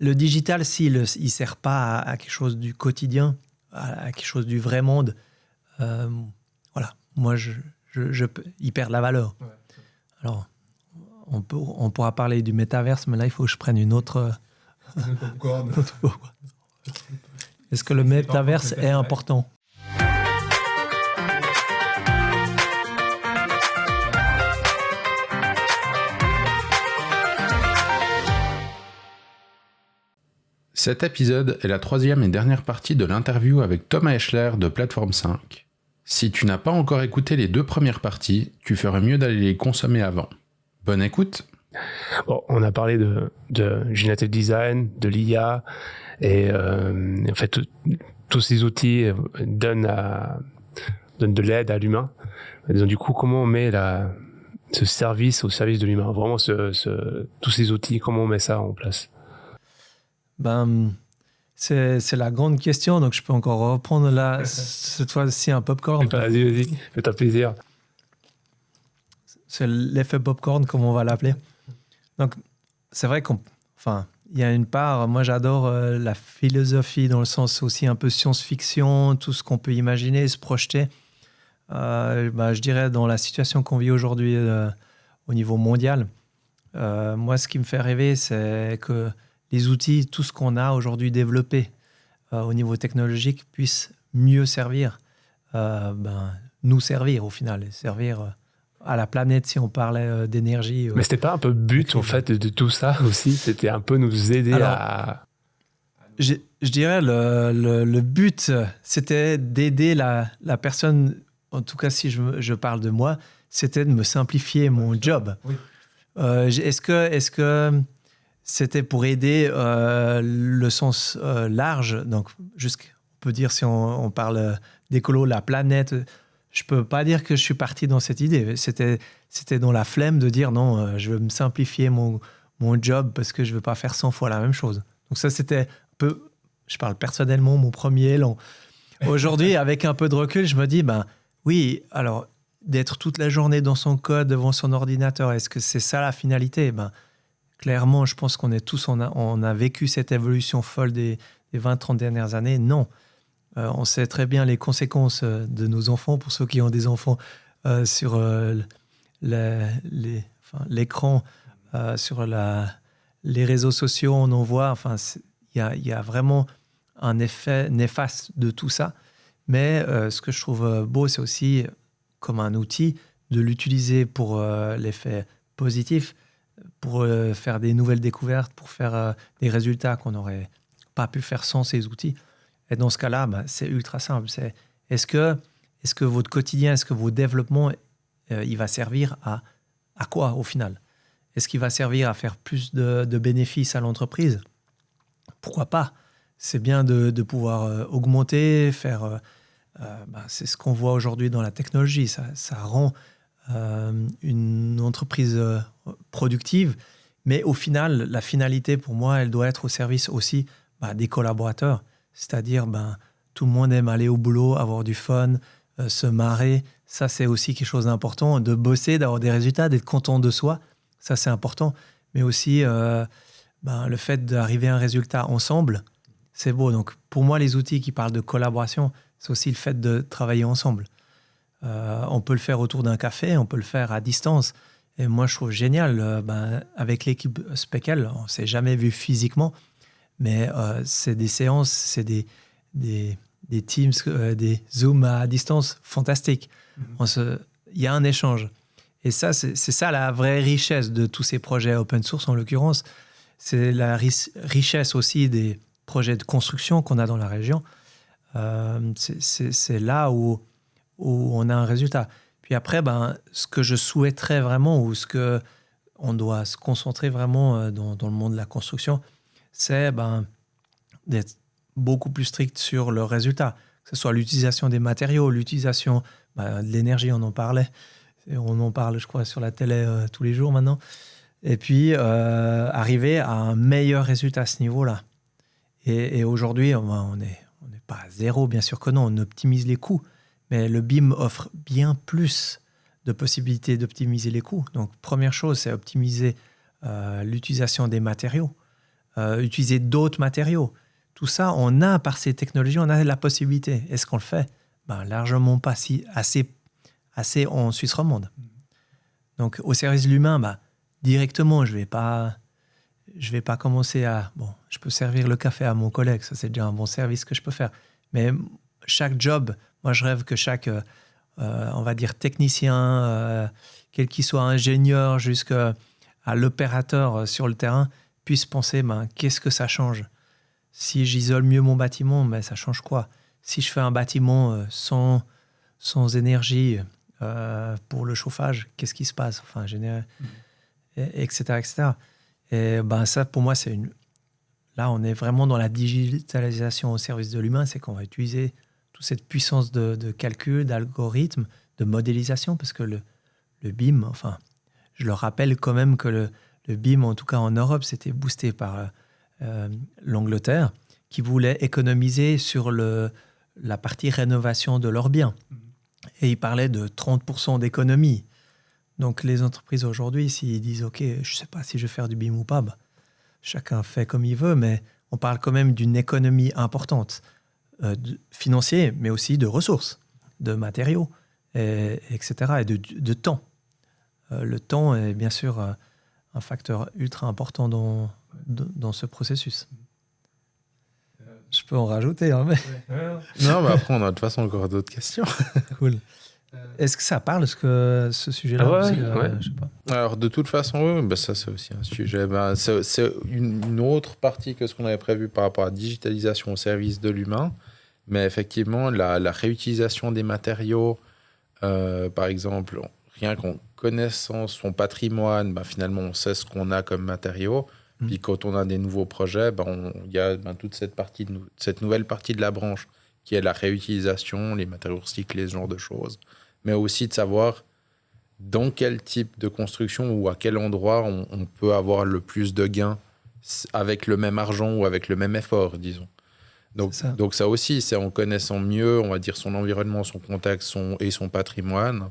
le digital, s'il ne sert pas à quelque chose du quotidien, à quelque chose du vrai monde, voilà, moi, il perd de la valeur. Ouais. Alors, on pourra parler du métaverse, mais là, il faut que je prenne une autre... popcorn. Est-ce que le métaverse est important ? Cet épisode est la 3e et dernière partie de l'interview avec Thomas Eschler de Plateforme 5. Si tu n'as pas encore écouté les 2 premières parties, tu ferais mieux d'aller les consommer avant. Bonne écoute. Bon, on a parlé de Generative Design, de l'IA, et en fait, tous ces outils donnent de l'aide à l'humain. Et donc, du coup, comment on met ce service au service de l'humain ? Vraiment, tous ces outils, comment on met ça en place ? C'est la grande question, donc je peux encore reprendre là, cette fois-ci un popcorn. Vas-y, fais-toi plaisir. C'est l'effet popcorn, comme on va l'appeler. Donc, c'est vrai il y a une part, moi j'adore la philosophie dans le sens aussi un peu science-fiction, tout ce qu'on peut imaginer, se projeter. Je dirais dans la situation qu'on vit aujourd'hui au niveau mondial, moi ce qui me fait rêver, c'est que les outils, tout ce qu'on a aujourd'hui développé au niveau technologique puisse mieux servir, nous servir au final, servir à la planète si on parlait d'énergie. Mais c'était pas un peu le but en fait de tout ça aussi ? C'était un peu nous aider à... Je dirais le but, c'était d'aider la personne, en tout cas si je parle de moi, c'était de me simplifier mon job. Oui. Est-ce que c'était pour aider le sens large, donc on peut dire si on parle d'écolo, la planète. Je peux pas dire que je suis parti dans cette idée. C'était dans la flemme de dire non, je veux me simplifier mon job parce que je veux pas faire 100 fois la même chose. Donc ça, c'était un peu, je parle personnellement, mon premier élan. Aujourd'hui, avec un peu de recul, je me dis, oui, alors d'être toute la journée dans son code, devant son ordinateur, est-ce que c'est ça la finalité ? Clairement, je pense qu'on est tous, on a vécu cette évolution folle des 20-30 dernières années. Non. On sait très bien les conséquences de nos enfants, pour ceux qui ont des enfants, sur l'écran, sur les réseaux sociaux, on en voit. Il y a vraiment un effet néfaste de tout ça. Mais ce que je trouve beau, c'est aussi comme un outil de l'utiliser pour l'effet positif, pour faire des nouvelles découvertes, pour faire des résultats qu'on n'aurait pas pu faire sans ces outils. Et dans ce cas-là, c'est ultra simple. Est-ce que votre quotidien, est-ce que vos développements, il va servir à quoi au final ? Est-ce qu'il va servir à faire plus de bénéfices à l'entreprise ? Pourquoi pas ? C'est bien de pouvoir augmenter, faire... c'est ce qu'on voit aujourd'hui dans la technologie. Ça rend une entreprise productive, mais au final, la finalité pour moi, elle doit être au service aussi des collaborateurs. C'est-à-dire, tout le monde aime aller au boulot, avoir du fun, se marrer. Ça, c'est aussi quelque chose d'important. De bosser, d'avoir des résultats, d'être content de soi, ça, c'est important. Mais aussi, le fait d'arriver à un résultat ensemble, c'est beau. Donc, pour moi, les outils qui parlent de collaboration, c'est aussi le fait de travailler ensemble. On peut le faire autour d'un café, on peut le faire à distance. Et moi, je trouve génial, avec l'équipe Speckle, on ne s'est jamais vu physiquement, mais c'est des séances, c'est des Teams, des Zooms à distance fantastiques. Il y a un échange. Et ça, c'est ça la vraie richesse de tous ces projets open source, en l'occurrence. C'est la richesse aussi des projets de construction qu'on a dans la région. C'est là où on a un résultat. Puis après, ce que je souhaiterais vraiment, ou ce qu'on doit se concentrer vraiment dans le monde de la construction, c'est d'être beaucoup plus strict sur le résultat. Que ce soit l'utilisation des matériaux, l'utilisation de l'énergie, on en parlait. On en parle, je crois, sur la télé tous les jours maintenant. Et puis, arriver à un meilleur résultat à ce niveau-là. Et aujourd'hui, on n'est pas à zéro, bien sûr que non. On optimise les coûts. Mais le BIM offre bien plus de possibilités d'optimiser les coûts. Donc, première chose, c'est optimiser l'utilisation des matériaux. utiliser d'autres matériaux. Tout ça, on a, par ces technologies, on a la possibilité. Est-ce qu'on le fait? Largement pas assez en Suisse romande. Donc, au service de l'humain, directement, je vais pas commencer à... je peux servir le café à mon collègue, ça c'est déjà un bon service que je peux faire. Mais chaque job, moi je rêve que chaque, on va dire, technicien, quel qu'il soit, ingénieur, jusqu'à l'opérateur sur le terrain, puisse penser, qu'est-ce que ça change? Si j'isole mieux mon bâtiment, ça change quoi? Si je fais un bâtiment sans énergie pour le chauffage, qu'est-ce qui se passe? Enfin, etc., etc. Et ça, pour moi, là, on est vraiment dans la digitalisation au service de l'humain, c'est qu'on va utiliser toute cette puissance de calcul, d'algorithme, de modélisation, parce que le BIM, enfin, je le rappelle quand même que le BIM, en tout cas en Europe, c'était boosté par l'Angleterre, qui voulait économiser sur la partie rénovation de leurs biens. Et il parlait de 30% d'économie. Donc les entreprises aujourd'hui, s'ils disent « Ok, je ne sais pas si je vais faire du BIM ou pas », chacun fait comme il veut, mais on parle quand même d'une économie importante, financière, mais aussi de ressources, de matériaux, etc., et de temps. Le temps est bien sûr un facteur ultra important dans ce processus. Je peux en rajouter, hein, mais... Non, après, on a de toute façon encore d'autres questions. Cool. Est-ce que ça parle, ce sujet-là? Je sais pas. Alors, de toute façon, oui, ça, c'est aussi un sujet. C'est une autre partie que ce qu'on avait prévu par rapport à la digitalisation au service de l'humain. Mais effectivement, la réutilisation des matériaux, par exemple, rien qu'en connaissant son patrimoine, finalement, on sait ce qu'on a comme matériaux. Puis quand on a des nouveaux projets, il y a toute cette nouvelle partie de la branche qui est la réutilisation, les matériaux recyclés, ce genre de choses. Mais aussi de savoir dans quel type de construction ou à quel endroit on peut avoir le plus de gains avec le même argent ou avec le même effort, disons. Donc ça aussi, c'est en connaissant mieux, on va dire, son environnement, son contexte et son patrimoine,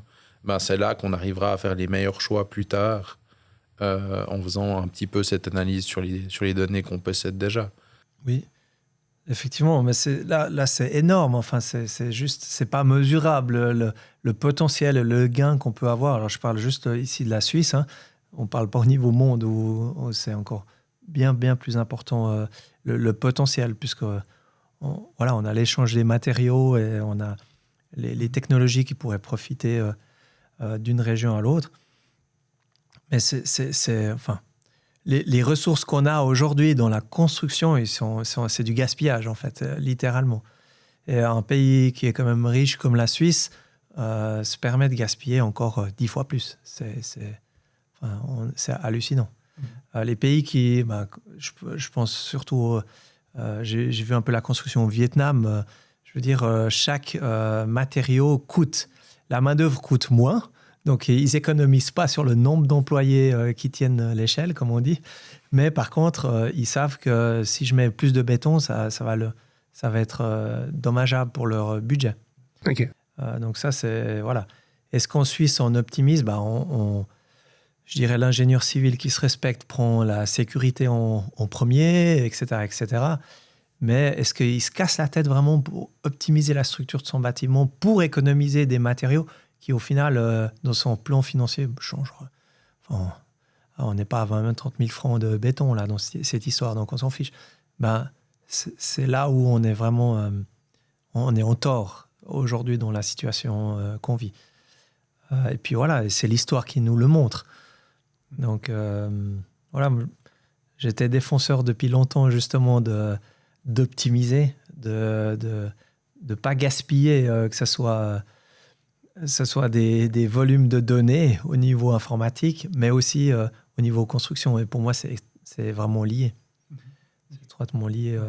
c'est là qu'on arrivera à faire les meilleurs choix plus tard, en faisant un petit peu cette analyse sur les données qu'on possède déjà. Oui, effectivement, mais là c'est énorme. Enfin, c'est pas mesurable le potentiel, le gain qu'on peut avoir. Alors je parle juste ici de la Suisse. Hein. On parle pas au niveau monde où c'est encore bien plus important le potentiel, puisque on a l'échange des matériaux et on a les technologies qui pourraient profiter d'une région à l'autre. Mais les ressources qu'on a aujourd'hui dans la construction, c'est du gaspillage, en fait, littéralement. Et un pays qui est quand même riche comme la Suisse se permet de gaspiller encore 10 fois plus. C'est hallucinant. Les pays qui... je pense surtout... j'ai vu un peu la construction au Vietnam. Je veux dire, chaque matériau coûte... La main-d'œuvre coûte moins. Donc, ils n'économisent pas sur le nombre d'employés qui tiennent l'échelle, comme on dit. Mais par contre, ils savent que si je mets plus de béton, ça va être dommageable pour leur budget. OK. Donc ça, c'est... Voilà. Est-ce qu'en Suisse, on optimise? Je dirais l'ingénieur civil qui se respecte prend la sécurité en premier, etc., etc. Mais est-ce qu'il se casse la tête vraiment pour optimiser la structure de son bâtiment, pour économiser des matériaux qui, au final, dans son plan financier, changera. Enfin, on n'est pas à 20 000, 30 000 francs de béton là, dans cette histoire, donc on s'en fiche. C'est là où on est vraiment on est en tort aujourd'hui dans la situation qu'on vit. Et puis voilà, c'est l'histoire qui nous le montre. Donc voilà, j'étais défenseur depuis longtemps justement d'optimiser, de pas gaspiller, que ce soit des volumes de données au niveau informatique, mais aussi au niveau construction. Et pour moi, c'est vraiment lié. C'est étroitement lié.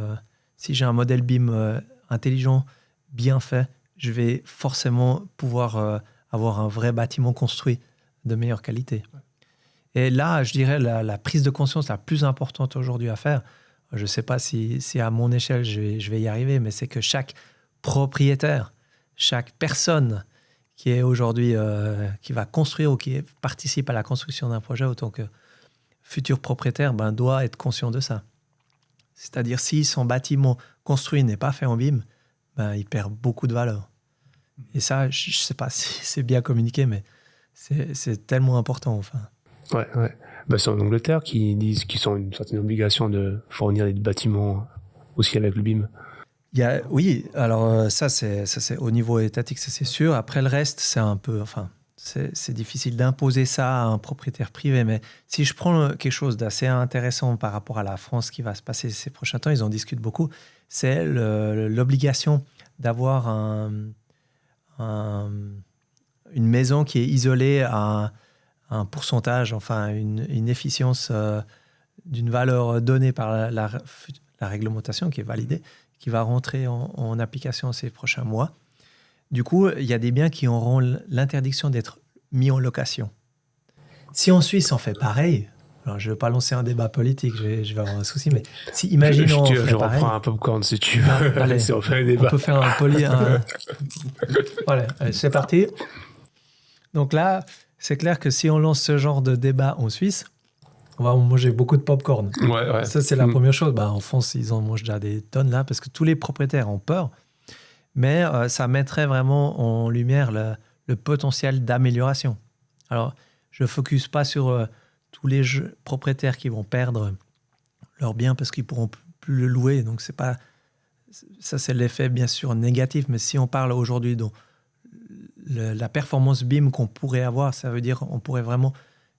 Si j'ai un modèle BIM intelligent, bien fait, je vais forcément pouvoir avoir un vrai bâtiment construit de meilleure qualité. Et là, je dirais, la prise de conscience la plus importante aujourd'hui à faire, je ne sais pas si à mon échelle je vais y arriver, mais c'est que chaque propriétaire, chaque personne qui est aujourd'hui, qui va construire ou qui participe à la construction d'un projet, autant que futur propriétaire, doit être conscient de ça. C'est-à-dire, si son bâtiment construit n'est pas fait en BIM, ben, il perd beaucoup de valeur. Et ça, je ne sais pas si c'est bien communiqué, mais c'est tellement important. Enfin. Ouais. Ben, c'est en Angleterre qu'ils disent qu'ils ont une certaine obligation de fournir des bâtiments aussi avec le BIM. Oui, alors ça c'est au niveau étatique, ça c'est sûr. Après le reste, c'est un peu, enfin, c'est difficile d'imposer ça à un propriétaire privé. Mais si je prends quelque chose d'assez intéressant par rapport à la France qui va se passer ces prochains temps, ils en discutent beaucoup, c'est l'obligation d'avoir une maison qui est isolée à un pourcentage, enfin une efficience d'une valeur donnée par la réglementation qui est validée, qui va rentrer en application ces prochains mois. Du coup, il y a des biens qui auront l'interdiction d'être mis en location. Si en Suisse on fait pareil, alors je ne veux pas lancer un débat politique, je vais avoir un souci, mais si imaginons je reprends un popcorn si tu veux. Allez, si on fait un débat. On peut faire Voilà, allez, c'est parti. Donc là, c'est clair que si on lance ce genre de débat en Suisse, on va manger beaucoup de popcorn. Ouais. Ça, c'est la première chose. En France, ils en mangent déjà des tonnes là, parce que tous les propriétaires ont peur. Mais ça mettrait vraiment en lumière le potentiel d'amélioration. Alors, je ne focus pas sur tous les propriétaires qui vont perdre leur bien parce qu'ils ne pourront plus le louer. Donc, ça, c'est l'effet, bien sûr, négatif. Mais si on parle aujourd'hui de la performance BIM qu'on pourrait avoir, ça veut dire qu'on pourrait vraiment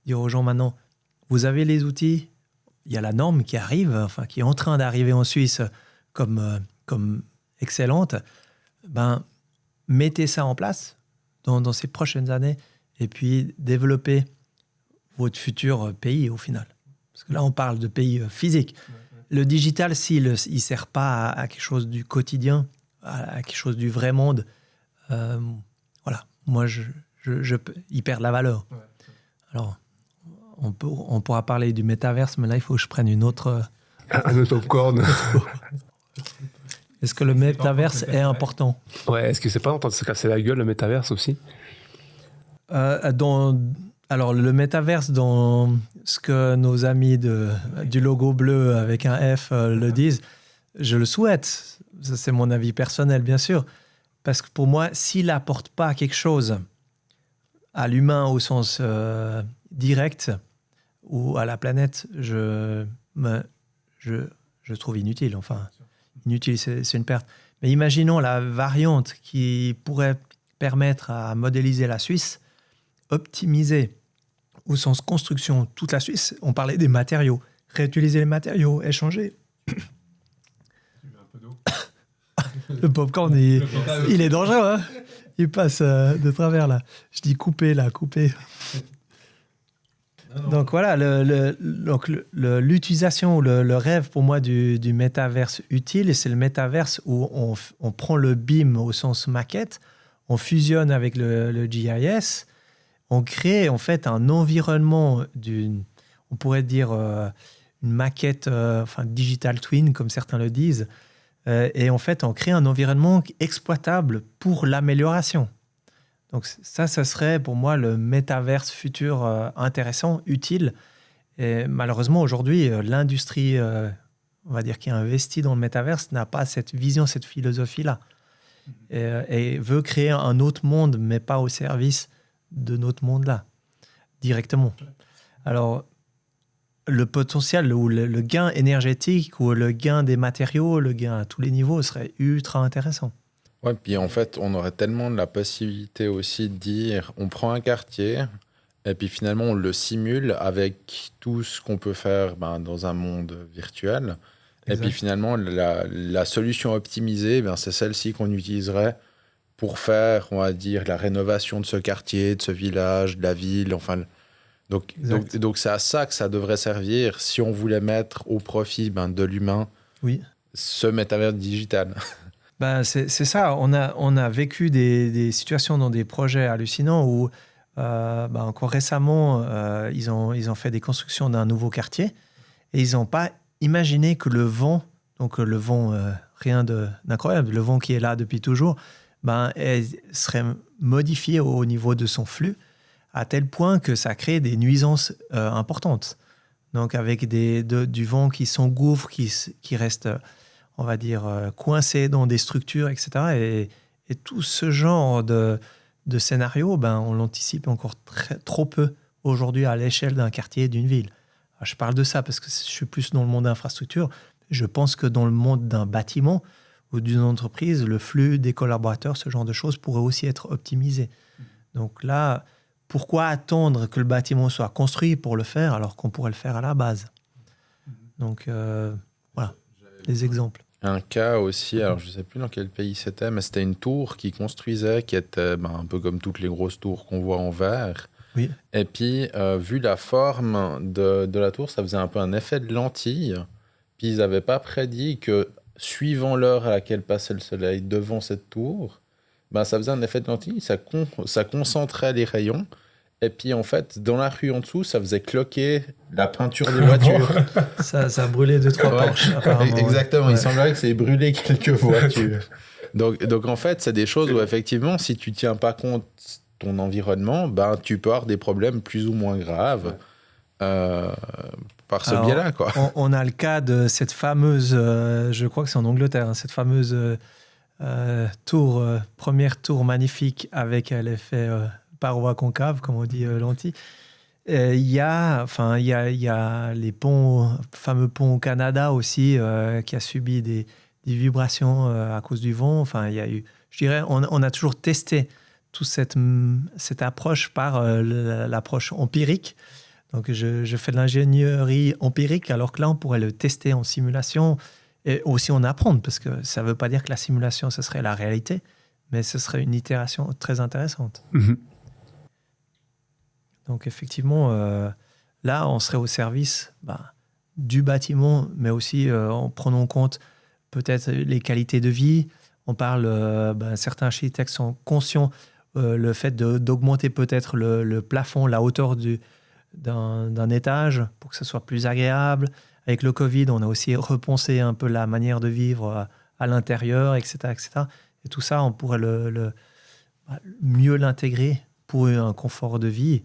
dire aux gens maintenant, vous avez les outils, il y a la norme qui arrive, enfin qui est en train d'arriver en Suisse comme excellente. Ben, mettez ça en place dans ces prochaines années et puis développez votre futur pays au final. Parce que là, on parle de pays physiques. Le digital, s'il ne sert pas à quelque chose du quotidien, à quelque chose du vrai monde, voilà, moi, il perd de la valeur. Alors, on pourra parler du métaverse, mais là, il faut que je prenne un autre popcorn. Est-ce que le métaverse est important ? Ouais, est-ce que c'est pas en train de se casser la gueule, le métaverse aussi ? Alors, le métaverse, dans ce que nos amis du logo bleu avec un F le disent, je le souhaite. Ça, c'est mon avis personnel, bien sûr. Parce que pour moi, s'il n'apporte pas quelque chose à l'humain au sens direct ou à la planète, je trouve inutile. Enfin, inutile, c'est une perte. Mais imaginons la variante qui pourrait permettre à modéliser la Suisse, optimiser au sens construction toute la Suisse. On parlait des matériaux, réutiliser les matériaux, échanger. Le popcorn, il est dangereux, hein, il passe de travers là. Je dis couper là, couper. Donc voilà, l'utilisation, le rêve pour moi du métaverse utile, c'est le métaverse où on prend le BIM au sens maquette, on fusionne avec le GIS, on crée en fait un environnement on pourrait dire une maquette, enfin digital twin comme certains le disent, et en fait on crée un environnement exploitable pour l'amélioration. Donc ça serait pour moi le métaverse futur intéressant, utile. Et malheureusement, aujourd'hui, l'industrie, on va dire, qui a investi dans le métaverse n'a pas cette vision, cette philosophie-là. Et veut créer un autre monde, mais pas au service de notre monde-là, directement. Alors, le potentiel ou le gain énergétique ou le gain des matériaux, le gain à tous les niveaux serait ultra intéressant. Ouais, puis en fait, on aurait tellement la possibilité aussi de dire, on prend un quartier et puis finalement on le simule avec tout ce qu'on peut faire dans un monde virtuel. Exact. Et puis finalement, la solution optimisée, c'est celle-ci qu'on utiliserait pour faire, on va dire, la rénovation de ce quartier, de ce village, de la ville, enfin. Donc c'est à ça que ça devrait servir si on voulait mettre au profit de l'humain ce métavers digital. C'est ça, on a vécu des situations dans des projets hallucinants où encore récemment, ils ont fait des constructions d'un nouveau quartier et ils n'ont pas imaginé que le vent, donc le vent, rien d'incroyable, le vent qui est là depuis toujours, serait modifié au niveau de son flux à tel point que ça crée des nuisances importantes. donc avec du vent qui s'engouffre, qui reste, on va dire, coincé dans des structures, etc. Et tout ce genre de scénario, on l'anticipe encore trop peu aujourd'hui à l'échelle d'un quartier, d'une ville. Alors, je parle de ça parce que je suis plus dans le monde d'infrastructure. Je pense que dans le monde d'un bâtiment ou d'une entreprise, le flux des collaborateurs, ce genre de choses pourrait aussi être optimisé. Donc là, pourquoi attendre que le bâtiment soit construit pour le faire alors qu'on pourrait le faire à la base? Donc voilà, des exemples. Un cas aussi, alors je ne sais plus dans quel pays c'était, mais c'était une tour qui construisait, qui était un peu comme toutes les grosses tours qu'on voit en verre. Oui. Et puis, vu la forme de la tour, ça faisait un peu un effet de lentille. Puis ils n'avaient pas prédit que, suivant l'heure à laquelle passait le soleil devant cette tour, ça faisait un effet de lentille, ça concentrait les rayons. Et puis, en fait, dans la rue en dessous, ça faisait cloquer la peinture des voitures. ça brûlait 2-3 Porsche, apparemment. Exactement, ouais. Il semblerait que ça ait brûlé quelques voitures. Donc, en fait, c'est des choses où, effectivement, si tu ne tiens pas compte de ton environnement, tu peux avoir des problèmes plus ou moins graves par ce biais-là, quoi. On a le cas de cette fameuse, je crois que c'est en Angleterre, cette fameuse tour, première tour magnifique avec l'effet paroi concave, comme on dit, lentille. Il y a les fameux ponts au Canada aussi, qui a subi des vibrations à cause du vent. Enfin, il y a eu, je dirais, on a toujours testé toute cette approche par l'approche empirique. Donc, je fais de l'ingénierie empirique, alors que là, on pourrait le tester en simulation et aussi en apprendre, parce que ça ne veut pas dire que la simulation, ce serait la réalité, mais ce serait une itération très intéressante. Mm-hmm. Donc, effectivement, là, on serait au service du bâtiment, mais aussi en prenant en compte peut-être les qualités de vie. On parle, certains architectes sont conscients le fait d'augmenter peut-être le plafond, la hauteur d'un étage pour que ce soit plus agréable. Avec le Covid, on a aussi repensé un peu la manière de vivre à l'intérieur, etc., etc. Et tout ça, on pourrait mieux l'intégrer pour un confort de vie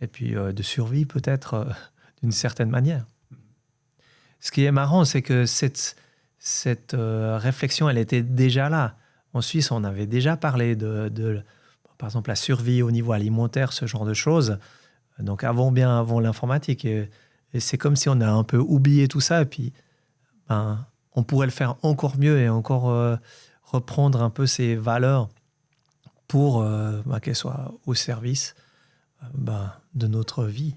et puis de survie peut-être d'une certaine manière. Ce qui est marrant, c'est que cette réflexion, elle était déjà là. En Suisse, on avait déjà parlé de par exemple, la survie au niveau alimentaire, ce genre de choses. Donc avant l'informatique. Et c'est comme si on a un peu oublié tout ça. Et puis, on pourrait le faire encore mieux et encore reprendre un peu ces valeurs pour qu'elles soient au service de notre vie,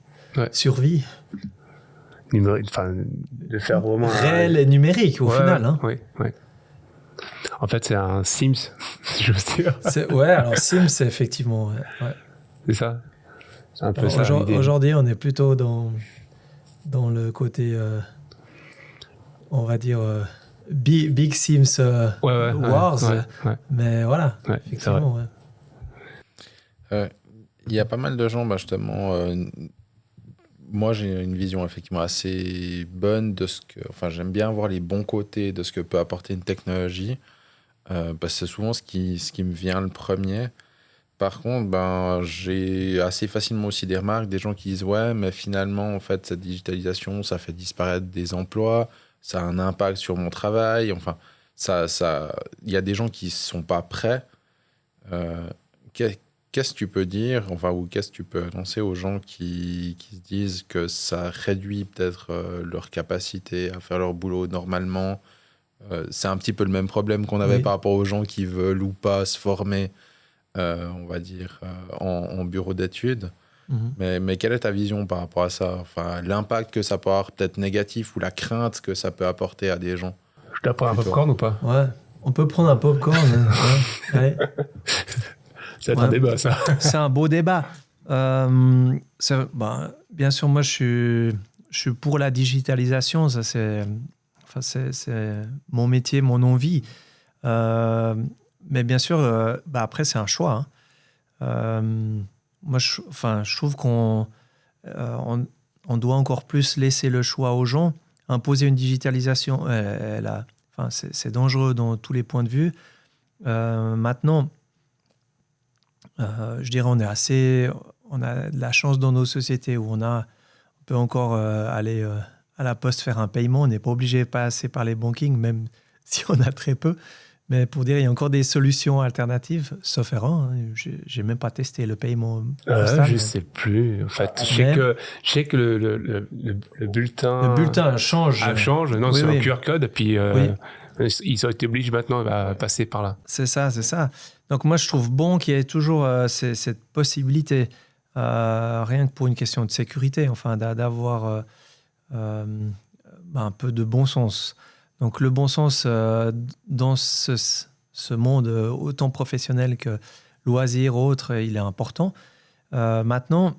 survie. De faire vraiment réel et numérique au final. Hein. Oui. En fait, c'est un Sims, si j'ose dire. Alors Sims, c'est effectivement... Ouais. C'est ça. C'est un peu ça. Aujourd'hui, on est plutôt dans le côté, on va dire, Big Sims Wars. Ouais. Mais voilà, effectivement. Il y a pas mal de gens, justement... moi, j'ai une vision effectivement assez bonne de ce que... Enfin, j'aime bien voir les bons côtés de ce que peut apporter une technologie. Parce que c'est souvent ce qui me vient le premier. Par contre, j'ai assez facilement aussi des remarques, des gens qui disent « Ouais, mais finalement, en fait, cette digitalisation, ça fait disparaître des emplois, ça a un impact sur mon travail. » Enfin, il y a des gens qui ne sont pas prêts. Qu'est-ce que tu peux dire, ou qu'est-ce que tu peux annoncer aux gens qui se disent que ça réduit peut-être leur capacité à faire leur boulot normalement? C'est un petit peu le même problème qu'on avait par rapport aux gens qui veulent ou pas se former, on va dire, en bureau d'études. Mm-hmm. Mais quelle est ta vision par rapport à ça? Enfin, l'impact que ça peut avoir, peut-être négatif, ou la crainte que ça peut apporter à des gens? Je dois prendre un popcorn ou pas? Ouais, on peut prendre un popcorn. Allez. C'est un débat, ça. C'est un beau débat. Bien sûr, moi, je suis pour la digitalisation. Ça, c'est mon métier, mon envie. Mais bien sûr, après, c'est un choix. Moi, je trouve qu'on doit encore plus laisser le choix aux gens. Imposer une digitalisation, c'est dangereux dans tous les points de vue. Maintenant, je dirais on a de la chance dans nos sociétés où on peut encore aller à la poste faire un paiement. On n'est pas obligé de passer par les bankings, même si on a très peu. Mais pour dire, il y a encore des solutions alternatives, sauf erreur. Je n'ai même pas testé le paiement postal. Je ne sais plus. En fait, je sais que le bulletin... Le bulletin change. Change. Non, c'est un QR code. Puis ils ont été obligés maintenant à passer par là. C'est ça. Donc moi, je trouve bon qu'il y ait toujours cette possibilité, rien que pour une question de sécurité, enfin, d'avoir un peu de bon sens. Donc le bon sens dans ce monde autant professionnel que loisir autre, il est important. Maintenant,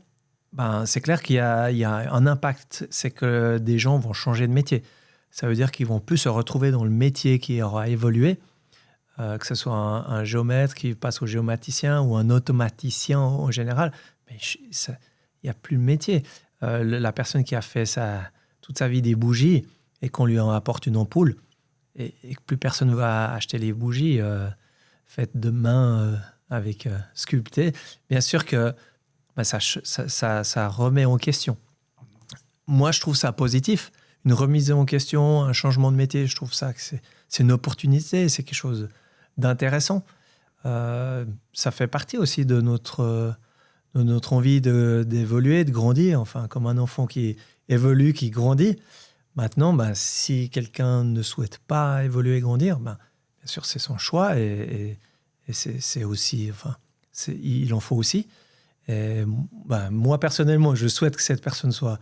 c'est clair qu'il y a un impact, c'est que des gens vont changer de métier. Ça veut dire qu'ils vont plus se retrouver dans le métier qui aura évolué, que ce soit un géomètre qui passe au géomaticien ou un automaticien en général. Mais il n'y a plus de métier. La personne qui a fait toute sa vie des bougies, et qu'on lui en apporte une ampoule, et que plus personne ne va acheter les bougies faites de main avec sculptées, bien sûr que ça remet en question. Moi, je trouve ça positif. Une remise en question, un changement de métier, je trouve ça que c'est une opportunité, c'est quelque chose d'intéressant. Ça fait partie aussi de notre envie d'évoluer, de grandir, enfin, comme un enfant qui évolue, qui grandit. Maintenant, si quelqu'un ne souhaite pas évoluer et grandir, bien sûr, c'est son choix et c'est aussi, enfin, il en faut aussi. Et, moi, personnellement, je souhaite que cette personne soit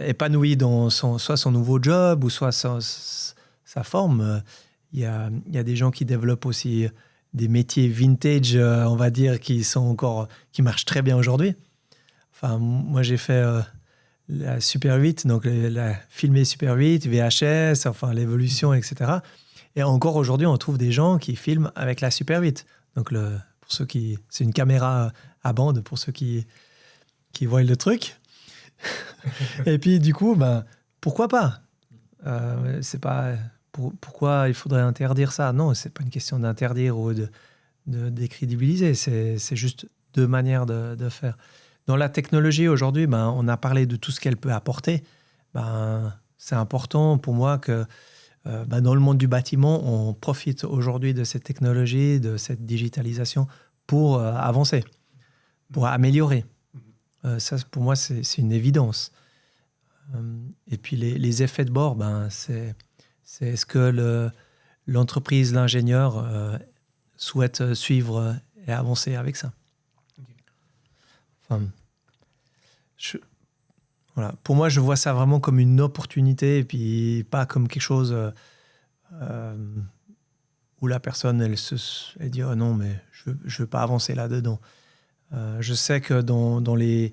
épanouie dans soit son nouveau job ou soit sa forme. Il y a des gens qui développent aussi des métiers vintage, on va dire, qui marchent très bien aujourd'hui. Enfin, moi, j'ai fait... la Super 8, donc la filmée Super 8, VHS, enfin l'évolution, etc. Et encore aujourd'hui, on trouve des gens qui filment avec la Super 8. Donc pour ceux qui, c'est une caméra à bande pour ceux qui voient le truc. Et puis du coup, pourquoi pas c'est pas pourquoi il faudrait interdire ça? Non, c'est pas une question d'interdire ou de décrédibiliser. C'est juste deux manières de faire. Dans la technologie, aujourd'hui, on a parlé de tout ce qu'elle peut apporter. C'est important pour moi que dans le monde du bâtiment, on profite aujourd'hui de cette technologie, de cette digitalisation pour avancer, pour améliorer. Ça, pour moi, c'est une évidence. Et puis, les effets de bord, c'est ce que l'entreprise, l'ingénieur souhaite suivre et avancer avec ça. Enfin, voilà. Pour moi, je vois ça vraiment comme une opportunité et puis pas comme quelque chose où la personne elle dit oh non, mais je veux pas avancer là-dedans. Je sais que dans les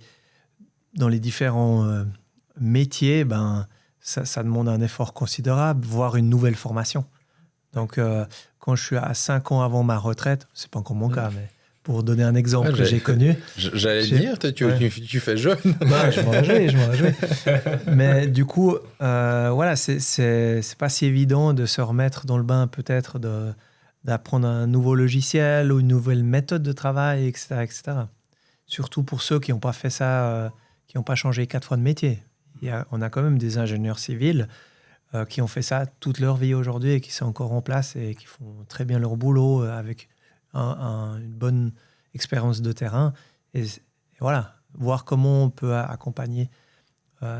différents métiers, ça demande un effort considérable, voire une nouvelle formation. Donc, quand je suis à 5 ans avant ma retraite, c'est pas encore mon cas, mais pour donner un exemple que j'ai connu. J'allais dire, tu fais jeune. Je m'en réjouis. Mais du coup, voilà, c'est pas si évident de se remettre dans le bain, peut-être, d'apprendre un nouveau logiciel ou une nouvelle méthode de travail, etc. Surtout pour ceux qui n'ont pas fait ça, qui n'ont pas changé 4 fois de métier. On a quand même des ingénieurs civils qui ont fait ça toute leur vie aujourd'hui et qui sont encore en place et qui font très bien leur boulot avec une bonne expérience de terrain. Et voilà, voir comment on peut accompagner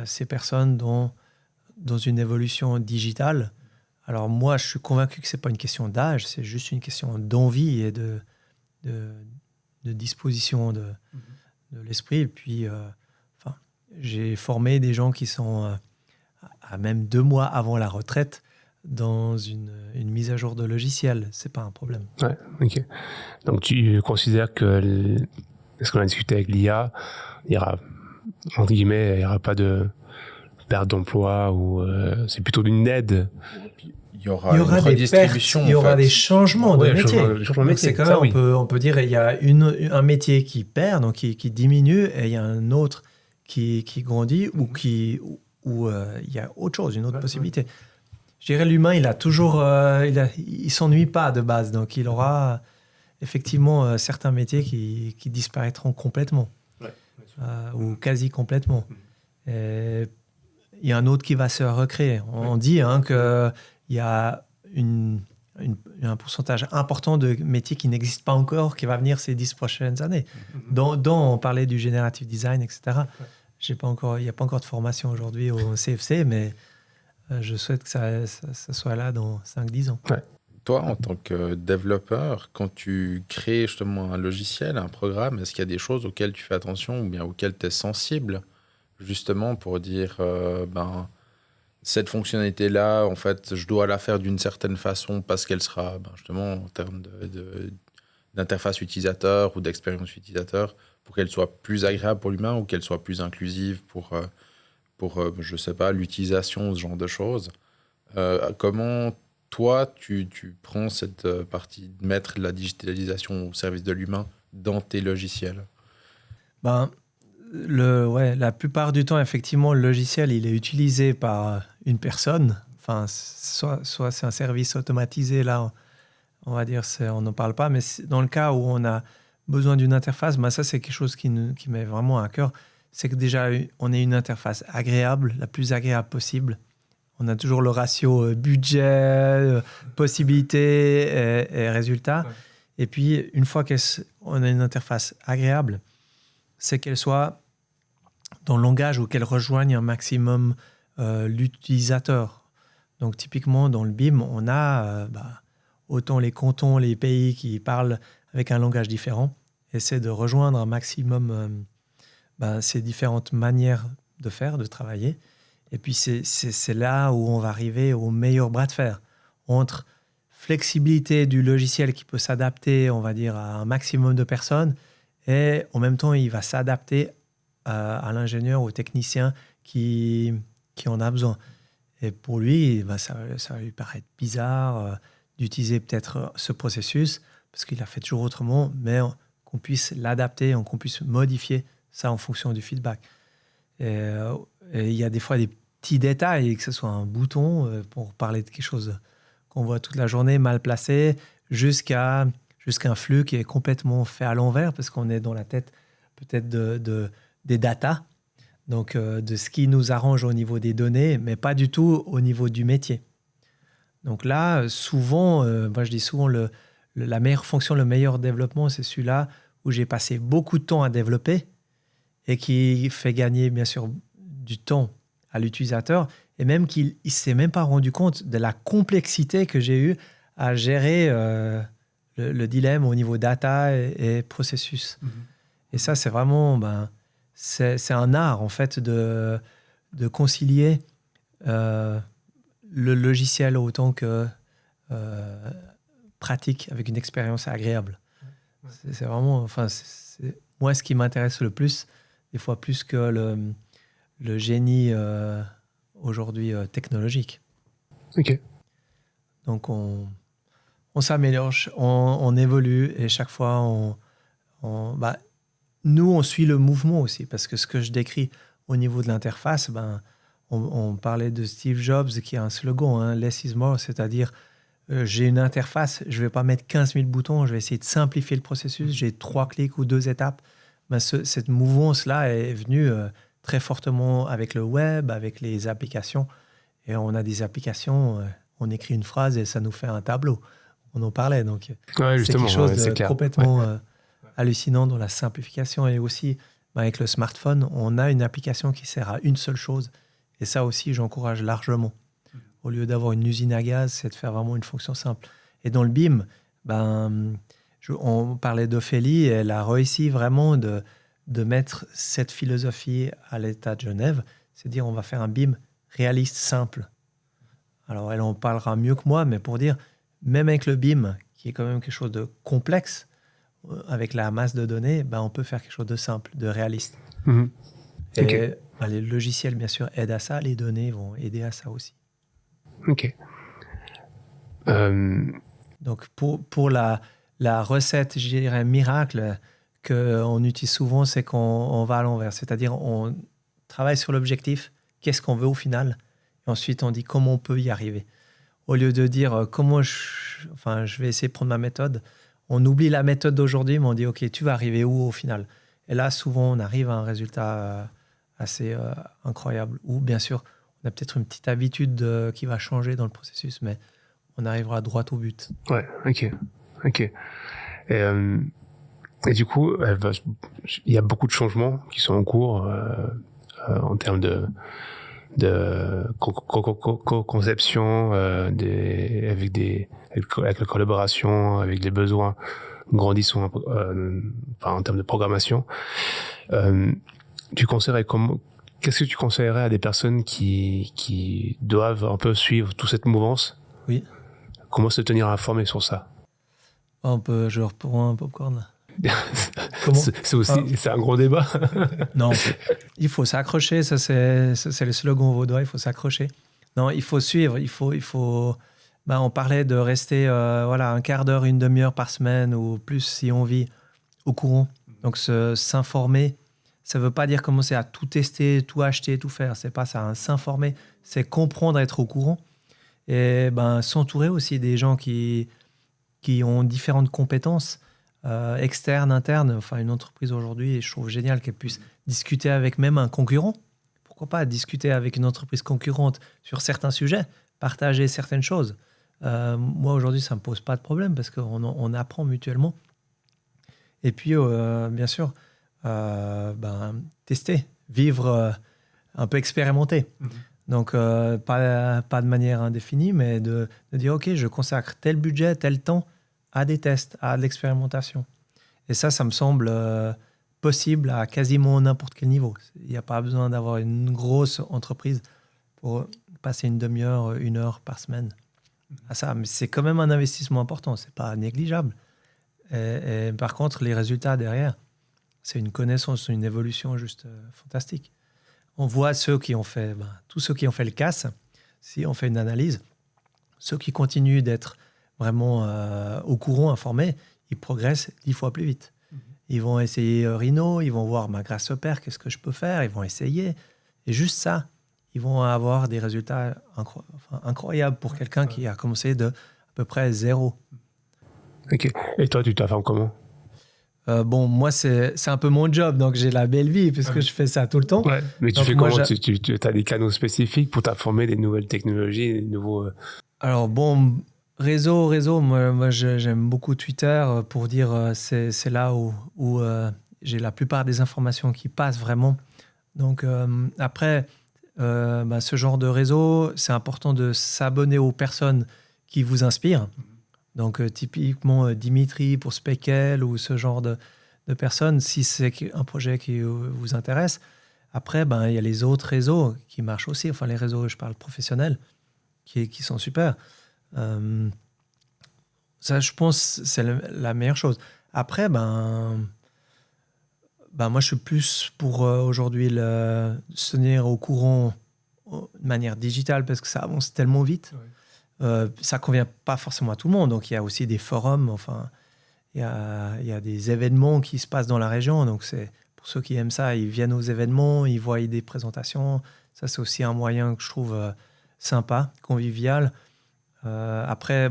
ces personnes dans une évolution digitale. Alors moi, je suis convaincu que ce n'est pas une question d'âge, c'est juste une question d'envie et de disposition de l'esprit. Et puis, j'ai formé des gens qui sont à même 2 mois avant la retraite dans une mise à jour de logiciel. C'est pas un problème. Ouais, ok. Donc tu considères que ce qu'on a discuté avec l'IA, il y aura, entre guillemets, il n'y aura pas de perte d'emploi ou c'est plutôt une aide? Il y aura une redistribution. Il y aura des changements de métier. C'est quand même, on peut dire il y a un métier qui perd, donc qui diminue, et il y a un autre qui grandit ou il y a autre chose, une autre possibilité. Je dirais l'humain, il a toujours, il s'ennuie pas de base, donc il aura effectivement certains métiers qui disparaîtront complètement ou quasi complètement. Et il y a un autre qui va se recréer. On dit qu'il y a un pourcentage important de métiers qui n'existent pas encore, qui va venir ces 10 prochaines années. Dont on parlait du generative design, etc. Il n'y a pas encore de formation aujourd'hui au CFC, mais je souhaite que ça soit là dans 5-10 ans. Ouais. Toi, en tant que développeur, quand tu crées justement un logiciel, un programme, est-ce qu'il y a des choses auxquelles tu fais attention ou bien auxquelles tu es sensible, justement pour dire, cette fonctionnalité-là, en fait, je dois la faire d'une certaine façon parce qu'elle sera, justement, en termes d'interface utilisateur ou d'expérience utilisateur, pour qu'elle soit plus agréable pour l'humain ou qu'elle soit plus inclusive pour je sais pas, l'utilisation, ce genre de choses. Comment, toi, tu prends cette partie de mettre la digitalisation au service de l'humain dans tes logiciels? La plupart du temps, effectivement, le logiciel, il est utilisé par une personne. Enfin, soit c'est un service automatisé, là, on va dire, on n'en parle pas. Mais dans le cas où on a besoin d'une interface, ça, c'est quelque chose qui m'est vraiment à cœur. C'est que déjà, on ait une interface agréable, la plus agréable possible. On a toujours le ratio budget, possibilité et résultat. Ouais. Et puis, une fois qu'on a une interface agréable, c'est qu'elle soit dans le langage ou qu'elle rejoigne un maximum l'utilisateur. Donc, typiquement, dans le BIM, on a autant les cantons, les pays qui parlent avec un langage différent, essaient de rejoindre un maximum ces différentes manières de faire, de travailler. Et puis, c'est là où on va arriver au meilleur bras de fer entre flexibilité du logiciel qui peut s'adapter, on va dire, à un maximum de personnes et en même temps, il va s'adapter à l'ingénieur, au technicien qui en a besoin. Et pour lui, ça va lui paraître bizarre d'utiliser peut-être ce processus parce qu'il l'a fait toujours autrement, mais qu'on puisse l'adapter, qu'on puisse modifier ça en fonction du feedback. Et il y a des fois des petits détails, que ce soit un bouton, pour parler de quelque chose qu'on voit toute la journée mal placé, jusqu'à un flux qui est complètement fait à l'envers, parce qu'on est dans la tête peut-être des datas, donc de ce qui nous arrange au niveau des données, mais pas du tout au niveau du métier. Donc là, souvent, moi je dis souvent, la meilleure fonction, le meilleur développement, c'est celui-là où j'ai passé beaucoup de temps à développer et qui fait gagner, bien sûr, du temps à l'utilisateur, et même qu'il ne s'est même pas rendu compte de la complexité que j'ai eue à gérer le dilemme au niveau data et processus. Mm-hmm. Et ça, c'est vraiment... c'est un art, en fait, de concilier le logiciel autant que pratique, avec une expérience agréable. Ouais. C'est vraiment... c'est moi, ce qui m'intéresse le plus, des fois plus que le génie aujourd'hui technologique. OK. Donc, on s'améliore, on évolue, et chaque fois, nous, on suit le mouvement aussi, parce que ce que je décris au niveau de l'interface, on parlait de Steve Jobs qui a un slogan, less is more, c'est-à-dire j'ai une interface, je ne vais pas mettre 15 000 boutons, je vais essayer de simplifier le processus, j'ai 3 clics ou 2 étapes. Cette mouvance-là est venue très fortement avec le web, avec les applications. Et on a des applications, on écrit une phrase et ça nous fait un tableau. On en parlait, donc c'est quelque chose de complètement hallucinant dans la simplification. Et aussi, avec le smartphone, on a une application qui sert à une seule chose. Et ça aussi, j'encourage largement. Au lieu d'avoir une usine à gaz, c'est de faire vraiment une fonction simple. Et dans le BIM, on parlait d'Ophélie, et elle a réussi vraiment de mettre cette philosophie à l'État de Genève, c'est dire on va faire un BIM réaliste, simple. Alors elle en parlera mieux que moi, mais pour dire, même avec le BIM, qui est quand même quelque chose de complexe, avec la masse de données, on peut faire quelque chose de simple, de réaliste. Mmh. Et okay. Les logiciels, bien sûr, aident à ça, les données vont aider à ça aussi. Ok. Donc pour la recette, je dirais, miracle qu'on utilise souvent, c'est qu'on va à l'envers. C'est-à-dire, on travaille sur l'objectif, qu'est-ce qu'on veut au final, et ensuite on dit comment on peut y arriver. Au lieu de dire comment je vais essayer de prendre ma méthode, on oublie la méthode d'aujourd'hui, mais on dit ok, tu vas arriver où au final? Et là, souvent, on arrive à un résultat assez incroyable. Ou bien sûr, on a peut-être une petite habitude qui va changer dans le processus, mais on arrivera droit au but. Ouais, ok. Et du coup, il y a beaucoup de changements qui sont en cours en termes de conception avec la collaboration, avec les besoins grandissants en termes de programmation. Qu'est-ce que tu conseillerais à des personnes qui doivent un peu suivre toute cette mouvance? Oui. Comment se tenir informé sur ça? Je reprends un popcorn. Comment? C'est un gros débat. Non, il faut s'accrocher, ça c'est le slogan vaudois, il faut s'accrocher. Non, il faut suivre, on parlait de rester un quart d'heure, une demi-heure par semaine ou plus si on vit au courant. Donc s'informer, ça ne veut pas dire commencer à tout tester, tout acheter, tout faire, c'est pas ça. Hein. S'informer, c'est comprendre, être au courant et s'entourer aussi des gens qui ont différentes compétences. Externe, interne, enfin une entreprise aujourd'hui, et je trouve génial qu'elle puisse discuter avec même un concurrent. Pourquoi pas discuter avec une entreprise concurrente sur certains sujets, partager certaines choses. Moi aujourd'hui, ça me pose pas de problème parce qu'on apprend mutuellement. Et puis bien sûr, tester, vivre, un peu expérimenter. Donc pas de manière indéfinie, mais de dire ok, je consacre tel budget, tel temps à des tests, à de l'expérimentation. Et ça me semble possible à quasiment n'importe quel niveau. Il n'y a pas besoin d'avoir une grosse entreprise pour passer une demi-heure, une heure par semaine à ça. Mais c'est quand même un investissement important, ce n'est pas négligeable. Et par contre, les résultats derrière, c'est une connaissance, une évolution juste fantastique. On voit tous ceux qui ont fait le CAS, si on fait une analyse, ceux qui continuent d'être vraiment au courant, informés, ils progressent 10 fois plus vite. Ils vont essayer Rhino, ils vont voir ma Grasshopper, qu'est-ce que je peux faire, ils vont essayer. Et juste ça, ils vont avoir des résultats incroyables pour quelqu'un qui a commencé de à peu près 0. Ok. Et toi, tu t'informes comment? Moi, c'est un peu mon job, donc j'ai la belle vie puisque je fais ça tout le temps. Ouais, mais tu fais comment? Tu as des canaux spécifiques pour t'informer des nouvelles technologies, des nouveaux... Alors réseau, moi j'aime beaucoup Twitter pour dire c'est là où j'ai la plupart des informations qui passent vraiment. Donc après, ce genre de réseau, c'est important de s'abonner aux personnes qui vous inspirent. Donc typiquement Dimitri pour Speckle ou ce genre de personnes, si c'est un projet qui vous intéresse. Après, il y a les autres réseaux qui marchent aussi, enfin les réseaux, je parle professionnels, qui sont super. Ça, je pense, c'est la meilleure chose. Après, moi, je suis plus pour aujourd'hui se tenir au courant de manière digitale parce que ça avance tellement vite. Ouais. Ça ne convient pas forcément à tout le monde. Donc, il y a aussi des forums. Enfin, il y a des événements qui se passent dans la région. Donc, c'est pour ceux qui aiment ça, ils viennent aux événements, ils voient des présentations. Ça, c'est aussi un moyen que je trouve sympa, convivial. Après,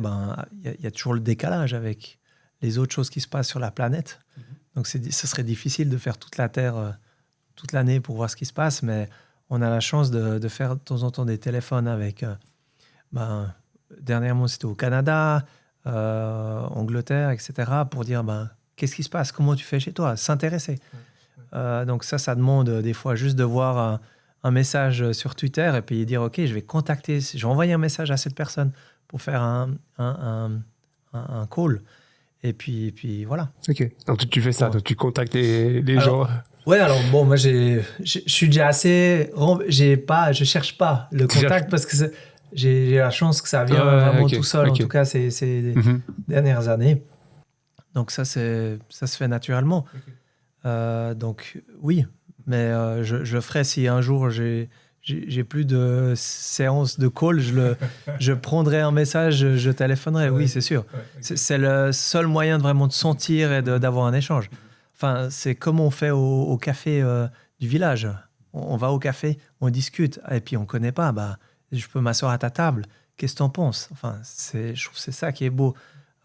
y a toujours le décalage avec les autres choses qui se passent sur la planète. Donc, ce serait difficile de faire toute la Terre toute l'année pour voir ce qui se passe, mais on a la chance de faire de temps en temps des téléphones avec... dernièrement, c'était au Canada, Angleterre, etc., pour dire qu'est-ce qui se passe, comment tu fais chez toi, s'intéresser. Donc ça demande des fois juste de voir un message sur Twitter et puis dire, OK, je vais envoyer un message à cette personne pour faire un call. Et puis voilà. Ok. Donc tu fais ça, donc tu contactes les gens. Ouais, alors moi je suis déjà assez. Je cherche pas le contact parce que j'ai la chance que ça vient vraiment tout seul. En tout cas, c'est les dernières années. Donc ça se fait naturellement. Donc oui, mais je le ferai si un jour j'ai plus de séance de call, je prendrai un message, je téléphonerai, oui, c'est sûr. C'est le seul moyen de vraiment de sentir et d'avoir un échange. Enfin, c'est comme on fait au café du village. On va au café, on discute, et puis on ne connaît pas, je peux m'asseoir à ta table, qu'est-ce que tu en penses? Enfin, je trouve que c'est ça qui est beau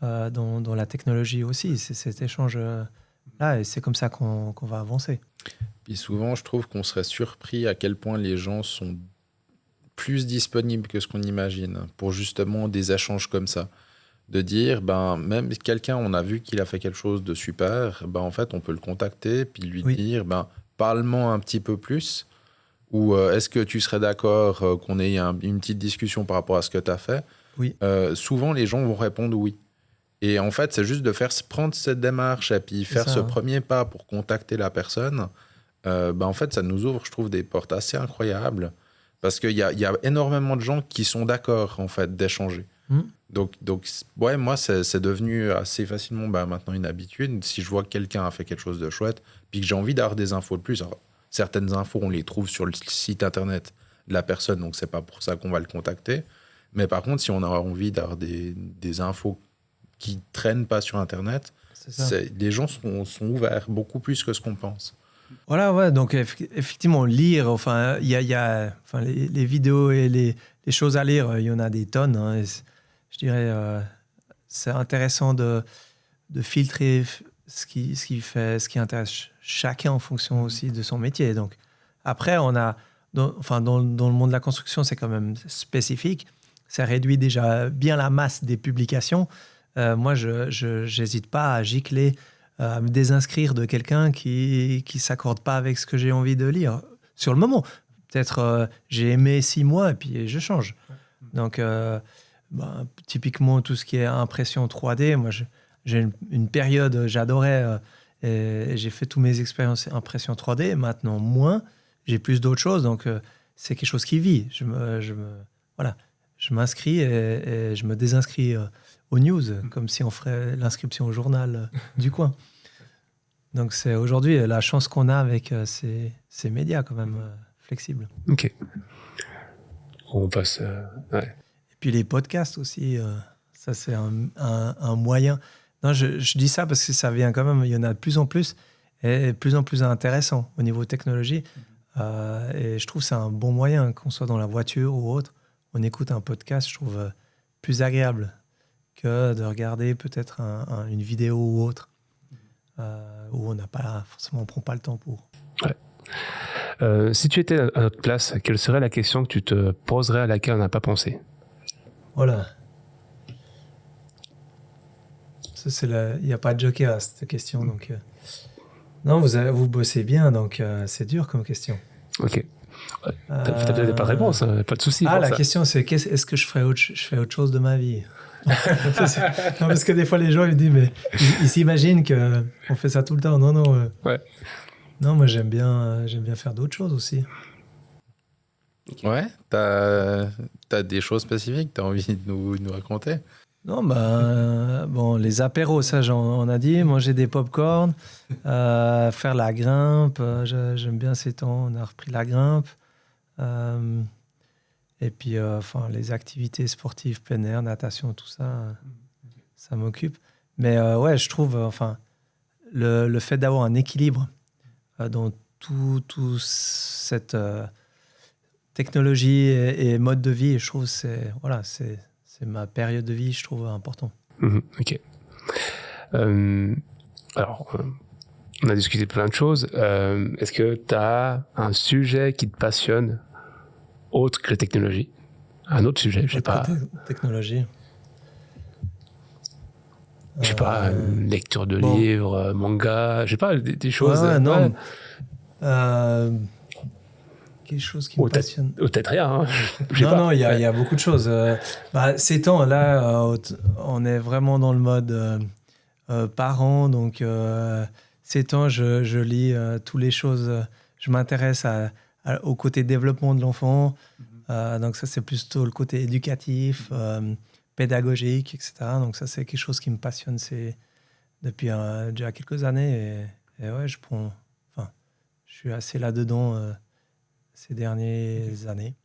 dans la technologie aussi, c'est cet échange-là, et c'est comme ça qu'on va avancer. Puis souvent, je trouve qu'on serait surpris à quel point les gens sont plus disponibles que ce qu'on imagine pour justement des échanges comme ça. De dire, même quelqu'un, on a vu qu'il a fait quelque chose de super, en fait, on peut le contacter, puis lui dire, parle-moi un petit peu plus, ou est-ce que tu serais d'accord qu'on ait une petite discussion par rapport à ce que tu as fait? Oui. Souvent, les gens vont répondre oui. Et en fait, c'est juste de prendre cette démarche et puis faire ce premier pas pour contacter la personne. En fait, ça nous ouvre, je trouve, des portes assez incroyables. Parce qu'il y a énormément de gens qui sont d'accord, en fait, d'échanger. Donc, ouais, moi, c'est devenu assez facilement maintenant une habitude. Si je vois que quelqu'un a fait quelque chose de chouette, puis que j'ai envie d'avoir des infos de plus, alors, certaines infos, on les trouve sur le site internet de la personne, donc c'est pas pour ça qu'on va le contacter. Mais par contre, si on a envie d'avoir des infos qui traînent pas sur internet, les gens sont ouverts beaucoup plus que ce qu'on pense. Voilà, ouais, donc effectivement, lire, enfin, il y a les vidéos et les choses à lire, il y en a des tonnes. Hein, et je dirais, c'est intéressant de filtrer ce qui intéresse chacun en fonction aussi de son métier. Donc, après, on a, dans le monde de la construction, c'est quand même spécifique. Ça réduit déjà bien la masse des publications. Moi, je n'hésite pas à gicler, à me désinscrire de quelqu'un qui ne s'accorde pas avec ce que j'ai envie de lire sur le moment. Peut-être j'ai aimé 6 mois et puis je change. Donc, typiquement, tout ce qui est impression 3D, moi, j'ai une période, j'adorais et j'ai fait toutes mes expériences impression 3D. Maintenant, moins. J'ai plus d'autres choses. Donc, c'est quelque chose qui vit. Je m'inscris et je me désinscris aux news, comme si on ferait l'inscription au journal du coin. Donc, c'est aujourd'hui la chance qu'on a avec ces médias quand même flexibles. Ok. On passe... ouais. Et puis les podcasts aussi, ça c'est un moyen. Non, je dis ça parce que ça vient quand même, il y en a de plus en plus et de plus en plus intéressant au niveau technologie. Et je trouve que c'est un bon moyen, qu'on soit dans la voiture ou autre, on écoute un podcast, je trouve plus agréable que de regarder peut-être une vidéo ou autre, où on prend pas le temps pour. Ouais. Si tu étais à notre place, quelle serait la question que tu te poserais à laquelle on n'a pas pensé? Voilà. Il n'y a pas de joker à cette question. Donc, non, vous bossez bien, donc c'est dur comme question. Ok. T'as peut-être pas de réponse, hein, pas de souci. La question c'est est-ce que je fais autre chose de ma vie? Non, parce que des fois les gens ils disent mais ils s'imaginent qu'on fait ça tout le temps. Non. Ouais. Non, moi j'aime bien faire d'autres choses aussi. Ouais, t'as des choses spécifiques que t'as envie de nous raconter? Non, bon, les apéros, ça on a dit, manger des pop-corn, faire la grimpe, j'aime bien ces temps, on a repris la grimpe. Et puis, les activités sportives, plein air, natation, tout ça, ça m'occupe. Mais ouais, je trouve, le fait d'avoir un équilibre dans tout cette technologie et mode de vie, je trouve c'est ma période de vie, je trouve important. Ok. Alors, on a discuté plein de choses. Est-ce que tu as un sujet qui te passionne autre que la technologie? Un autre sujet, je sais pas. Technologie. Je sais pas, lecture de livres, manga, je sais pas, des choses. Non. Quelque chose qui me passionne. Peut-être rien. Hein. Non, il y a beaucoup de choses. Ces temps-là, on est vraiment dans le mode parent. Donc, ces temps, je lis toutes les choses. Je m'intéresse au côté développement de l'enfant. Donc, ça, c'est plutôt le côté éducatif, pédagogique, etc. Donc, ça, c'est quelque chose qui me passionne depuis déjà quelques années. Et ouais, je suis assez là-dedans ces dernières années.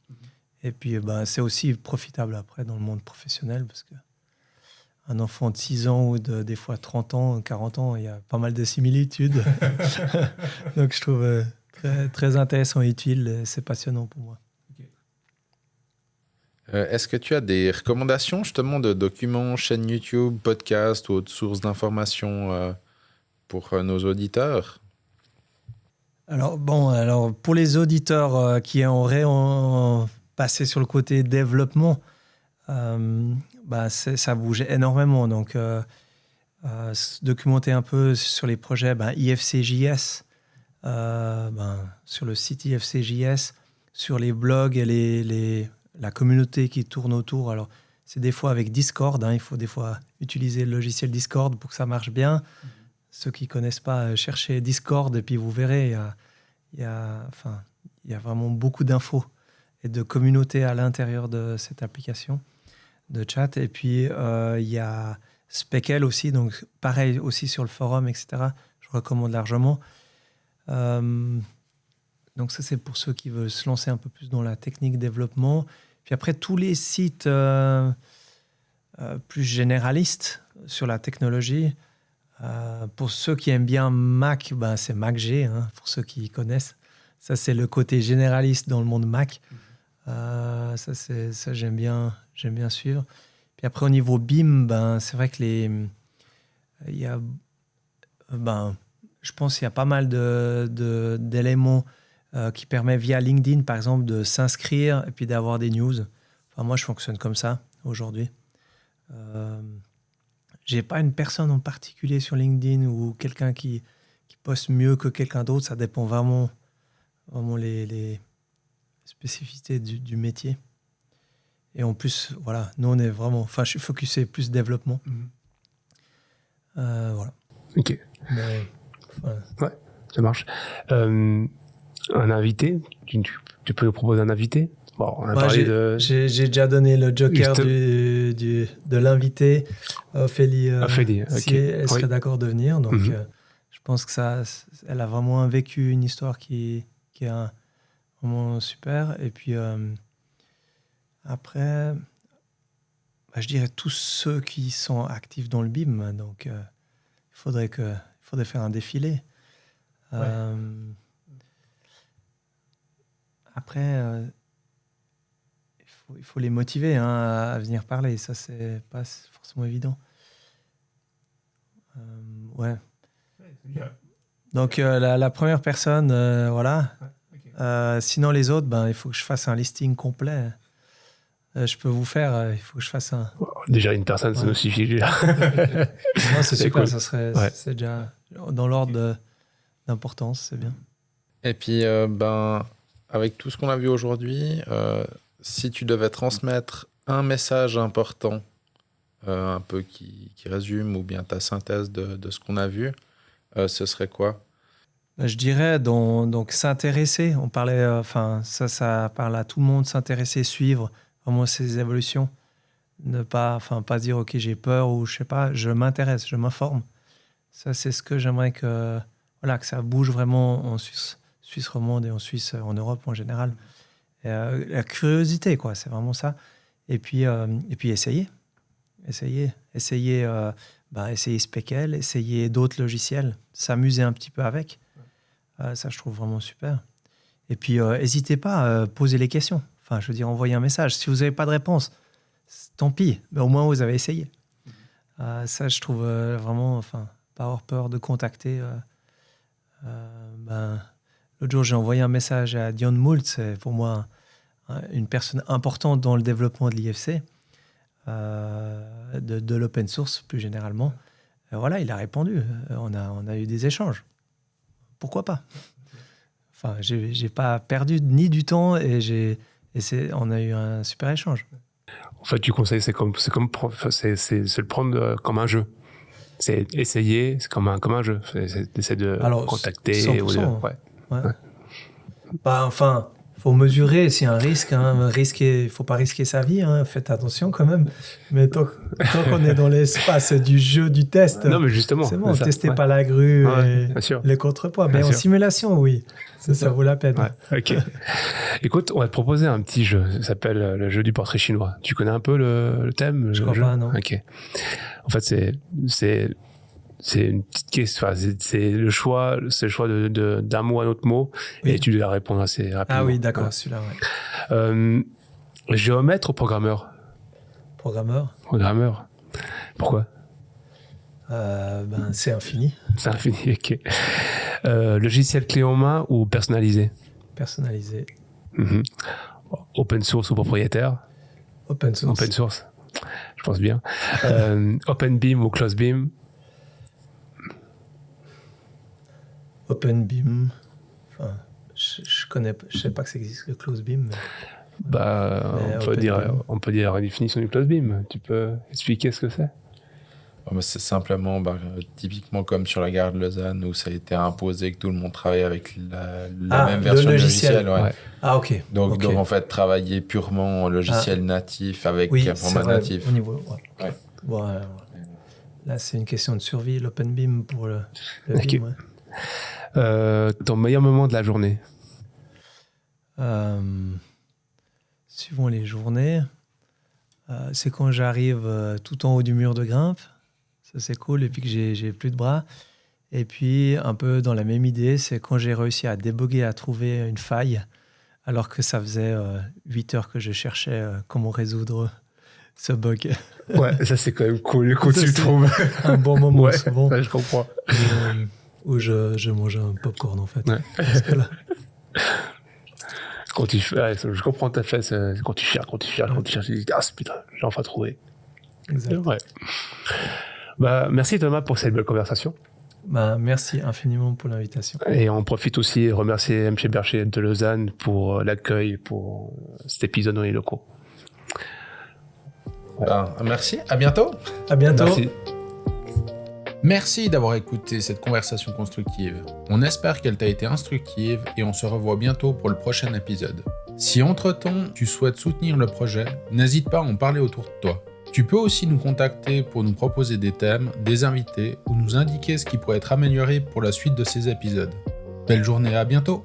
Et puis, c'est aussi profitable après dans le monde professionnel parce qu'un enfant de 6 ans ou des fois 30 ans, 40 ans, il y a pas mal de similitudes. Donc, je trouve très, très intéressant et utile. C'est passionnant pour moi. Est-ce que tu as des recommandations justement de documents, chaînes YouTube, podcasts ou autres sources d'informations pour nos auditeurs? Alors pour les auditeurs qui auraient passé sur le côté développement, ça bouge énormément. Donc, se documenter un peu sur les projets IFC.js, sur le site IFC.js, sur les blogs et la communauté qui tourne autour. Alors, c'est des fois avec Discord. Il faut des fois utiliser le logiciel Discord pour que ça marche bien. Ceux qui ne connaissent pas, cherchez Discord et puis vous verrez, il y a vraiment beaucoup d'infos et de communauté à l'intérieur de cette application de chat. Et puis, il y a Speckle aussi, donc pareil aussi sur le forum, etc. Je recommande largement. Donc ça, c'est pour ceux qui veulent se lancer un peu plus dans la technique développement. Puis après, tous les sites plus généralistes sur la technologie. Pour ceux qui aiment bien Mac, c'est MacG, pour ceux qui connaissent. Ça, c'est le côté généraliste dans le monde Mac. Ça, j'aime bien suivre. Puis après, au niveau BIM, c'est vrai que je pense qu'il y a pas mal d'éléments qui permettent via LinkedIn, par exemple, de s'inscrire et puis d'avoir des news. Enfin, moi, je fonctionne comme ça aujourd'hui. J'ai pas une personne en particulier sur LinkedIn ou quelqu'un qui poste mieux que quelqu'un d'autre. Ça dépend vraiment les spécificités du métier. Et en plus, voilà, nous, on est vraiment... Enfin, je suis focusé plus développement. Voilà. OK. Mais, voilà. Ouais, ça marche. Un invité, tu peux nous proposer un invité? Bon, on a parlé de... J'ai déjà donné le joker de l'invité, Ophélie. Ophélie, OK. Si elle serait d'accord de venir. Donc, je pense que elle a vraiment vécu une histoire qui est vraiment super. Et puis, après, je dirais tous ceux qui sont actifs dans le BIM. Donc, il faudrait faire un défilé. Ouais. Après... il faut les motiver à venir parler. Ça, c'est pas forcément évident. Ouais. Donc, la première personne, voilà. Okay. Sinon, les autres, il faut que je fasse un listing complet. Je peux vous faire, il faut que je fasse un... Déjà, une personne, ça nous suffit. Non, c'est super, cool. C'est déjà dans l'ordre d'importance, c'est bien. Et puis, avec tout ce qu'on a vu aujourd'hui... si tu devais transmettre un message important, un peu qui résume ou bien ta synthèse de ce qu'on a vu, ce serait quoi? Je dirais donc s'intéresser. On parlait, ça parle à tout le monde, s'intéresser, suivre vraiment ces évolutions. Ne pas dire ok j'ai peur ou je sais pas, je m'intéresse, je m'informe. Ça c'est ce que j'aimerais que ça bouge vraiment en Suisse romande et en Europe en général. La curiosité, quoi, c'est vraiment ça. Et puis essayer Speckle, essayer d'autres logiciels, s'amuser un petit peu avec. Ça, je trouve vraiment super. Et puis, n'hésitez pas à poser les questions. Enfin, je veux dire, envoyer un message. Si vous n'avez pas de réponse, tant pis, mais au moins vous avez essayé. Ça, je trouve vraiment, pas avoir peur de contacter. L'autre jour, j'ai envoyé un message à Dion Moult, c'est pour moi une personne importante dans le développement de l'IFC, de l'open source plus généralement. Voilà, il a répondu. On a eu des échanges. Pourquoi pas? Enfin, j'ai pas perdu ni du temps on a eu un super échange. En fait, tu conseilles, c'est le prendre comme un jeu. C'est essayer, c'est comme un jeu. Essayer de contacter. 100%, ouais. Faut mesurer, c'est un risque. Il faut pas risquer sa vie. Faites attention quand même. Mais tant qu'on est dans l'espace du jeu, du test, non, mais justement, c'est bon. Testez pas la grue et les contrepoids. Mais en simulation, oui, ça vaut la peine. Ouais. Ok. Écoute, on va te proposer un petit jeu. Ça s'appelle le jeu du portrait chinois. Tu connais un peu le thème? Je crois pas, non. Ok. En fait, c'est une petite question. C'est le choix d'un mot à un autre mot, et tu dois répondre assez rapidement. Ah oui, d'accord, celui-là. Ouais. Géomètre ou programmeur? Programmeur. Pourquoi? C'est infini. C'est infini, ok. Logiciel clé en main ou personnalisé? Personnalisé. Mm-hmm. Open source ou propriétaire? Open source. Open source, je pense bien. OpenBeam ou CloseBeam? OpenBeam. Enfin, je sais pas que ça existe le CloseBeam. Mais... on peut dire la définition du CloseBeam. Tu peux expliquer ce que c'est? C'est simplement, typiquement comme sur la gare de Lausanne, où ça a été imposé que tout le monde travaille avec la même version du logiciel. Ouais. Ah, ok. Donc, en fait, travailler purement en logiciel natif avec un format natif. Au niveau, ouais. Ouais. Là, c'est une question de survie, l'OpenBeam pour le okay. BIM. Ouais. Ton meilleur moment de la journée? Suivant les journées, c'est quand j'arrive tout en haut du mur de grimpe. Ça, c'est cool. Et puis que j'ai plus de bras. Et puis, un peu dans la même idée, c'est quand j'ai réussi à débugger, à trouver une faille, alors que ça faisait 8 heures que je cherchais comment résoudre ce bug. Ouais, ça, c'est quand même cool quand tu le trouves. Un bon moment, ouais, souvent. Ouais, je comprends. Où je mange un popcorn, en fait. Ouais. Parce que là... Quand tu je comprends ta face. Quand tu cherches, tu dis, ah, putain, j'ai enfin trouvé. Exact. Ouais. Merci Thomas pour cette belle conversation. Merci infiniment pour l'invitation. Et on profite aussi de remercier MC Bercher de Lausanne pour l'accueil, pour cet épisode dans les locaux. Merci, à bientôt. À bientôt. Merci d'avoir écouté cette conversation constructive. On espère qu'elle t'a été instructive et on se revoit bientôt pour le prochain épisode. Si entre-temps tu souhaites soutenir le projet, n'hésite pas à en parler autour de toi. Tu peux aussi nous contacter pour nous proposer des thèmes, des invités ou nous indiquer ce qui pourrait être amélioré pour la suite de ces épisodes. Belle journée, à bientôt!